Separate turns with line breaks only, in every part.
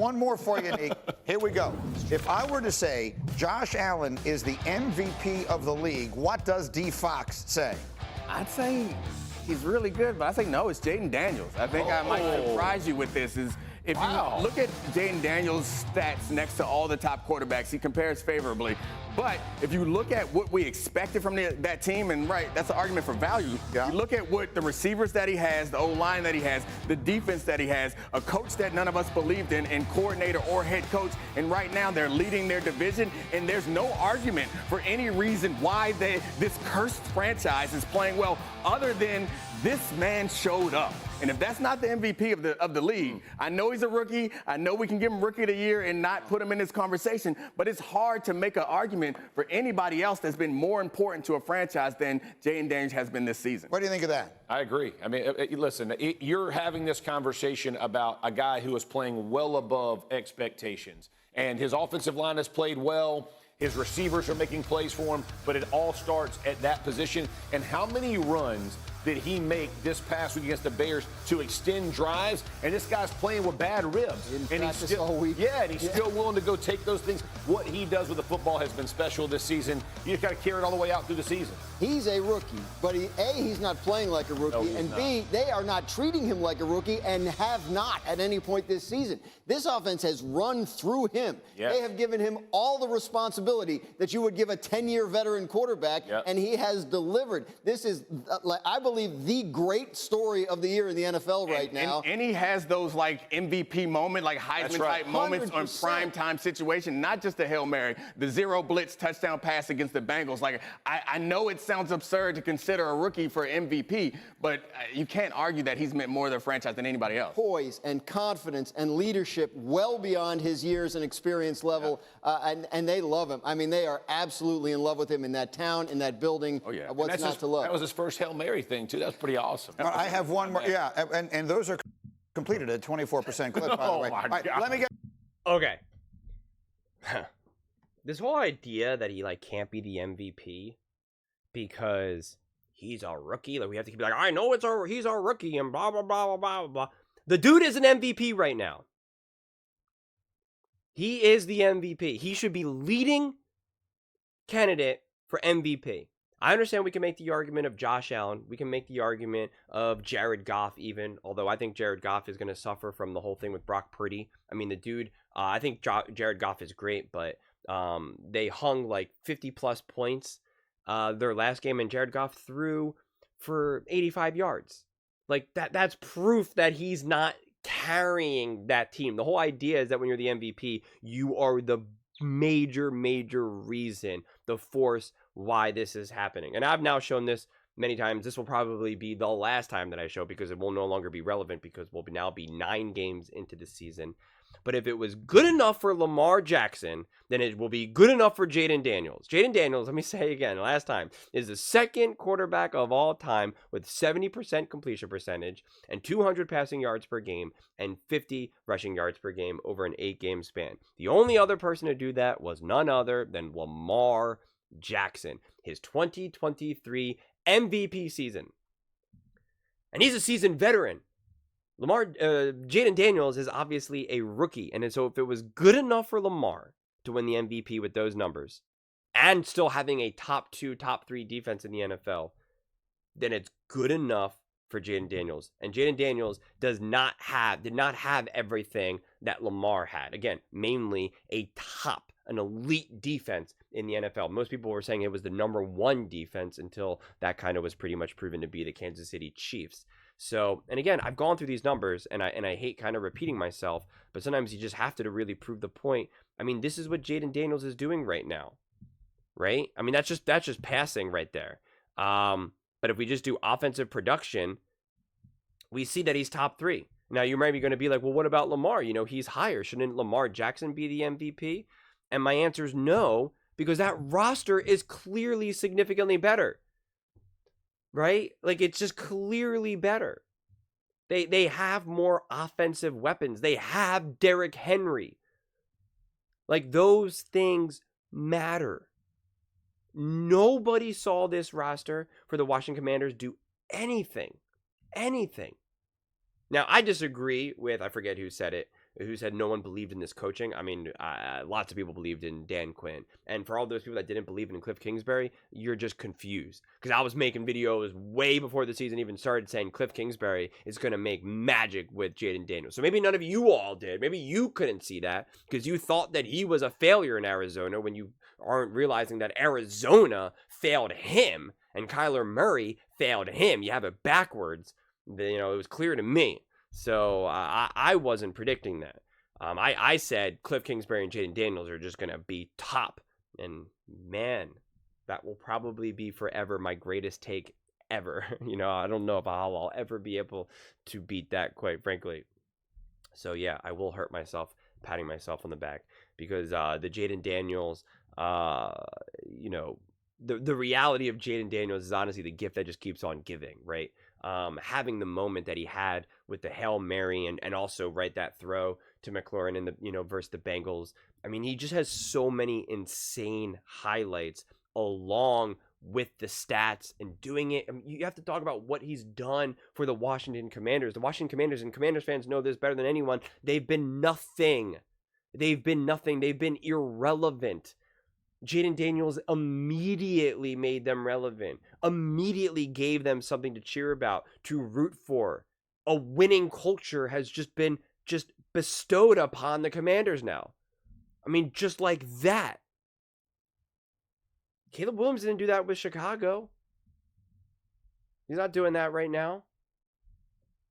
One more for you, Nick. Here we go. If I were to say Josh Allen is the MVP of the league, what does D. Fox say?
I'd say he's really good, but I think no, it's Jayden Daniels. I think I might surprise you with this. If you look at Jayden Daniels' stats next to all the top quarterbacks, he compares favorably. But if you look at what we expected from that team, and that's an argument for value. Yeah. You look at what the receivers that he has, the O-line that he has, the defense that he has, a coach that none of us believed in, and coordinator or head coach, and right now they're leading their division, and there's no argument for any reason why this cursed franchise is playing well other than this man showed up. And if that's not the MVP of the league, I know he's a rookie. I know we can give him Rookie of the Year and not put him in this conversation, but it's hard to make an argument for anybody else that's been more important to a franchise than Jayden Daniels has been this season.
What do you think of that?
I agree. I mean, listen, you're having this conversation about a guy who is playing well above expectations, and his offensive line has played well. His receivers are making plays for him, but it all starts at that position. And how many runs did he make this past week against the Bears to extend drives? And this guy's playing with bad ribs.
And he's still all week.
Yeah, and he's still willing to go take those things. What he does with the football has been special this season. You just got to carry it all the way out through the season.
He's a rookie, but he's not playing like a rookie, and B, they are not treating him like a rookie and have not at any point this season. This offense has run through him. Yep. They have given him all the responsibility that you would give a 10-year veteran quarterback, and he has delivered. This is, I believe, the great story of the year in the NFL right now.
And he has those, MVP moment, Heisman-type moments on prime-time situation, not just the Hail Mary, the zero blitz touchdown pass against the Bengals. I know it sounds absurd to consider a rookie for MVP, but you can't argue that he's meant more to the franchise than anybody else.
Poise and confidence and leadership well beyond his years and experience level, and they love him. I mean, they are absolutely in love with him in that town, in that building.
Oh, yeah.
What's not to love?
That was his first Hail Mary thing, too. That's pretty awesome.
I have one more. Yeah, and those are completed at 24% clip, by the way.
My God.
Let me get.
Okay. This whole idea that he can't be the MVP because he's a rookie, we have to keep I know he's a rookie and blah blah blah blah blah blah. The dude is an MVP right now. He is the MVP. He should be leading candidate for MVP. I understand we can make the argument of Josh Allen. We can make the argument of Jared Goff even, although I think Jared Goff is going to suffer from the whole thing with Brock Purdy. I mean, the dude, I think Jared Goff is great, but they hung 50-plus points their last game, and Jared Goff threw for 85 yards. That's proof that he's not carrying that team. The whole idea is that when you're the MVP, you are the major reason, the force why this is happening. And I've now shown this many times. This will probably be the last time that I show, because it will no longer be relevant, because we'll now be 9 games into the season. But if it was good enough for Lamar Jackson, then it will be good enough for Jayden Daniels. Jayden Daniels, let me say again, last time, is the second quarterback of all time with 70% completion percentage and 200 passing yards per game and 50 rushing yards per game over an 8-game span. The only other person to do that was none other than Lamar Jackson, his 2023 MVP season. And he's a seasoned veteran. Jayden Daniels is obviously a rookie, and so if it was good enough for Lamar to win the MVP with those numbers, and still having a top 2, top 3 defense in the NFL, then it's good enough for Jayden Daniels. And Jayden Daniels did not have everything that Lamar had. Again, mainly an elite defense in the NFL. Most people were saying it was the number 1 defense until that kind of was pretty much proven to be the Kansas City Chiefs. So, and again, I've gone through these numbers, and I hate kind of repeating myself, but sometimes you just have to really prove the point. I mean, this is what Jayden Daniels is doing right now, right? I mean, that's just passing right there. But if we just do offensive production, we see that he's top 3. Now, you might be going to be like, well, what about Lamar? He's higher. Shouldn't Lamar Jackson be the MVP? And my answer is no, because that roster is clearly significantly better. Right? It's just clearly better. They have more offensive weapons. They have Derrick Henry. Those things matter. Nobody saw this roster for the Washington Commanders do anything. Now, I disagree with, I forget who said it, who said no one believed in this coaching. I mean, lots of people believed in Dan Quinn. And for all those people that didn't believe in Cliff Kingsbury, you're just confused. Because I was making videos way before the season even started saying Cliff Kingsbury is going to make magic with Jayden Daniels. So maybe none of you all did. Maybe you couldn't see that because you thought that he was a failure in Arizona when you aren't realizing that Arizona failed him and Kyler Murray failed him. You have it backwards. It was clear to me. So I wasn't predicting that. I said Cliff Kingsbury and Jayden Daniels are just going to be top. And man, that will probably be forever my greatest take ever. I don't know if I'll ever be able to beat that, quite frankly. So yeah, I will hurt myself patting myself on the back because the Jayden Daniels, the reality of Jayden Daniels is honestly the gift that just keeps on giving, right? Having the moment that he had with the Hail Mary and also that throw to McLaurin in the versus the Bengals. I mean, he just has so many insane highlights along with the stats and doing it. I mean, you have to talk about what he's done for the Washington Commanders. The Washington Commanders, and Commanders fans know this better than anyone, they've been nothing. They've been irrelevant. Jayden Daniels immediately made them relevant, immediately gave them something to cheer about, to root for. A winning culture has just been bestowed upon the Commanders now. I mean, just like that. Caleb Williams didn't do that with Chicago. He's not doing that right now.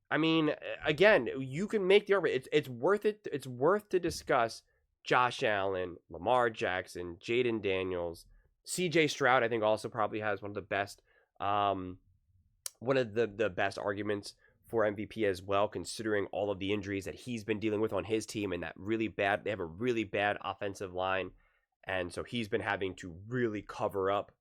I mean, again, you can make the argument. It's worth it. It's worth to discuss Josh Allen, Lamar Jackson, Jayden Daniels, C.J. Stroud. I think also probably has one of the best arguments for MVP as well, considering all of the injuries that he's been dealing with on his team and they have a really bad offensive line. And so he's been having to really cover up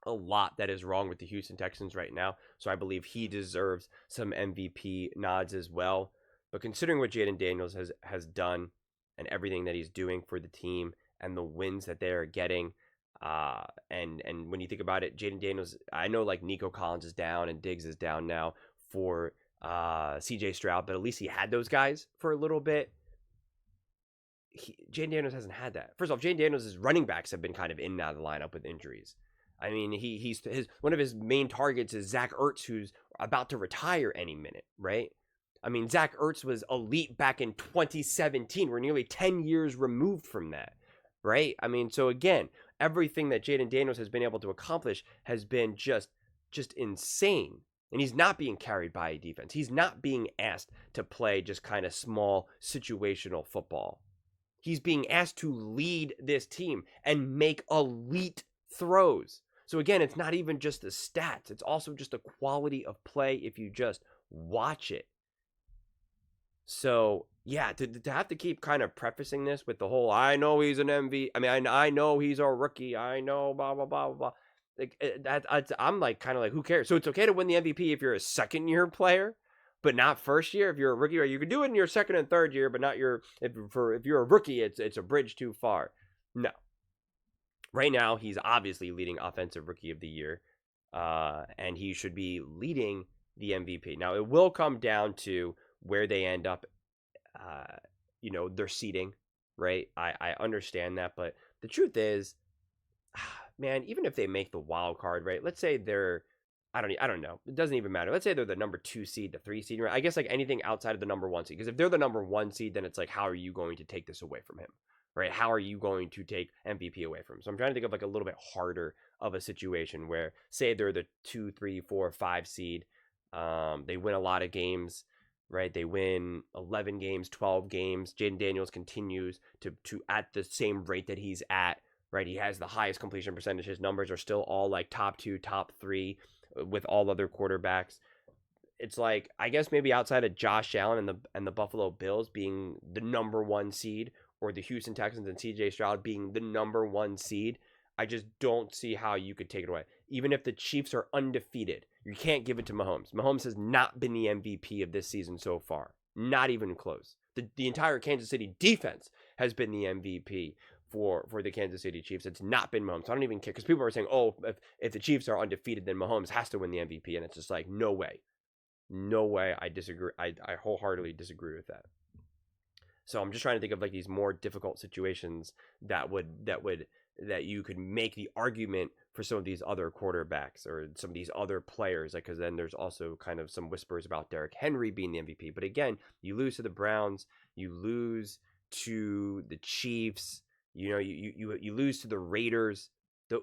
a lot that is wrong with the Houston Texans right now. So I believe he deserves some MVP nods as well. But considering what Jayden Daniels has done and everything that he's doing for the team and the wins that they're getting, and when you think about it, Jayden Daniels, I know like Nico Collins is down and Diggs is down now for CJ Stroud, but at least he had those guys for a little bit. Jayden Daniels hasn't had that. First off, Jayden Daniels' running backs have been kind of in and out of the lineup with injuries. I mean, he's one of his main targets is Zach Ertz, who's about to retire any minute, right? I mean, Zach Ertz was elite back in 2017. We're nearly 10 years removed from that, right? I mean, so again, everything that Jayden Daniels has been able to accomplish has been just insane. And he's not being carried by a defense. He's not being asked to play just kind of small situational football. He's being asked to lead this team and make elite throws. So again, it's not even just the stats. It's also just the quality of play if you just watch it. So, yeah, to have to keep kind of prefacing this with the whole, I know he's an MVP. I mean, I know he's a rookie. I know, blah, blah, blah, blah. I'm like, kind of like, who cares? So it's okay to win the MVP if you're a second-year player, but not first year. If you're a rookie, or you can do it in your second and third year, but not if you're a rookie, it's a bridge too far. No. Right now, he's obviously leading Offensive Rookie of the Year, and he should be leading the MVP. Now, it will come down to where they end up, their seating, right? I understand that, but the truth is, man, even if they make the wild card, right? Let's say they're, I don't know. It doesn't even matter. Let's say they're the number 2 seed, the 3 seed. Right? I guess like anything outside of the number 1 seed. Because if they're the number 1 seed, then it's like, how are you going to take this away from him? Right? How are you going to take MVP away from him? So I'm trying to think of like a little bit harder of a situation where, say they're the 2, 3, 4, 5 seed. They win a lot of games, right? They win 11 games, 12 games. Jayden Daniels continues to at the same rate that he's at, right? He has the highest completion percentage. His numbers are still all like top 2, top 3 with all other quarterbacks. It's like, I guess maybe outside of Josh Allen and the Buffalo Bills being the number 1 seed, or the Houston Texans and C.J. Stroud being the number 1 seed, I just don't see how you could take it away. Even if the Chiefs are undefeated, you can't give it to Mahomes. Mahomes has not been the MVP of this season so far. Not even close. The entire Kansas City defense has been the MVP for the Kansas City Chiefs. It's not been Mahomes. So I don't even care, because people are saying, oh, if the Chiefs are undefeated, then Mahomes has to win the MVP. And it's just like, no way. No way. I disagree. I wholeheartedly disagree with that. So I'm just trying to think of like these more difficult situations that you could make the argument for some of these other quarterbacks or some of these other players. Like, because then there's also kind of some whispers about Derrick Henry being the MVP. But again, you lose to the Browns, you lose to the Chiefs, you lose to the Raiders.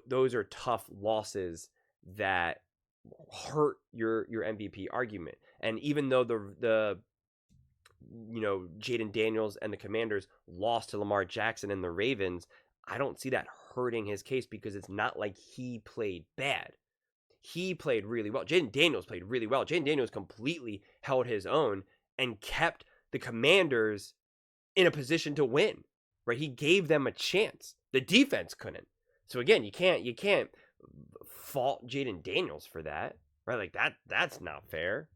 Those are tough losses that hurt your MVP argument. And even though the Jayden Daniels and the Commanders lost to Lamar Jackson and the Ravens, I don't see that hurting his case because it's not like he played bad. He played really well. Jayden Daniels played really well. Jayden Daniels completely held his own and kept the Commanders in a position to win, right? He gave them a chance. The defense couldn't. So again, you can't fault Jayden Daniels for that, right? Like that's not fair.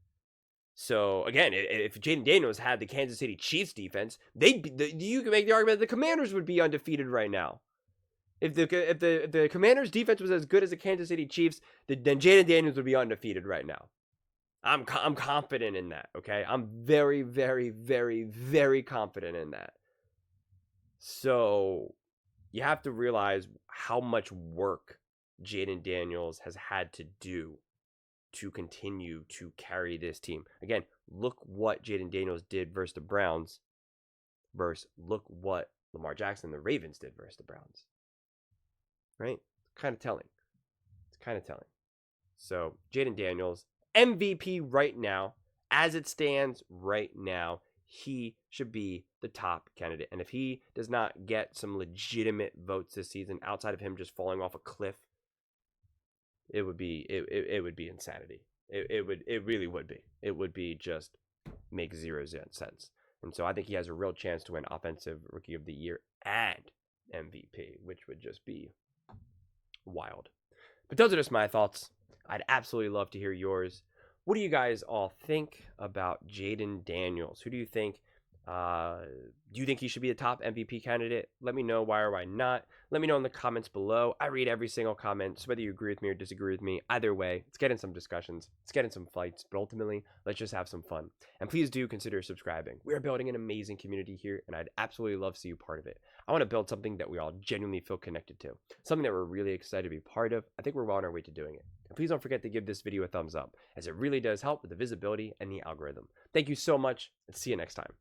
So again, if Jayden Daniels had the Kansas City Chiefs defense, you can make the argument that the Commanders would be undefeated right now. If the Commanders defense was as good as the Kansas City Chiefs, then Jayden Daniels would be undefeated right now. I'm confident in that. Okay, I'm very, very, very, very confident in that. So you have to realize how much work Jayden Daniels has had to do to continue to carry this team. Again, look what Jayden Daniels did versus the Browns versus look what Lamar Jackson and the Ravens did versus the Browns. Right? It's kind of telling. So, Jayden Daniels, MVP right now, as it stands right now, he should be the top candidate. And if he does not get some legitimate votes this season outside of him just falling off a cliff, it would be insanity. It really would be. It would be just make zero sense. And so I think he has a real chance to win Offensive Rookie of the Year and MVP, which would just be wild. But those are just my thoughts. I'd absolutely love to hear yours. What do you guys all think about Jayden Daniels? Who do you think? Do you think he should be the top MVP candidate? Let me know why or why not. Let me know in the comments below. I read every single comment, so whether you agree with me or disagree with me, either way, let's get in some discussions. Let's get in some fights, but ultimately, let's just have some fun. And please do consider subscribing. We are building an amazing community here, and I'd absolutely love to see you part of it. I want to build something that we all genuinely feel connected to, something that we're really excited to be part of. I think we're well on our way to doing it. And please don't forget to give this video a thumbs up, as it really does help with the visibility and the algorithm. Thank you so much, and see you next time.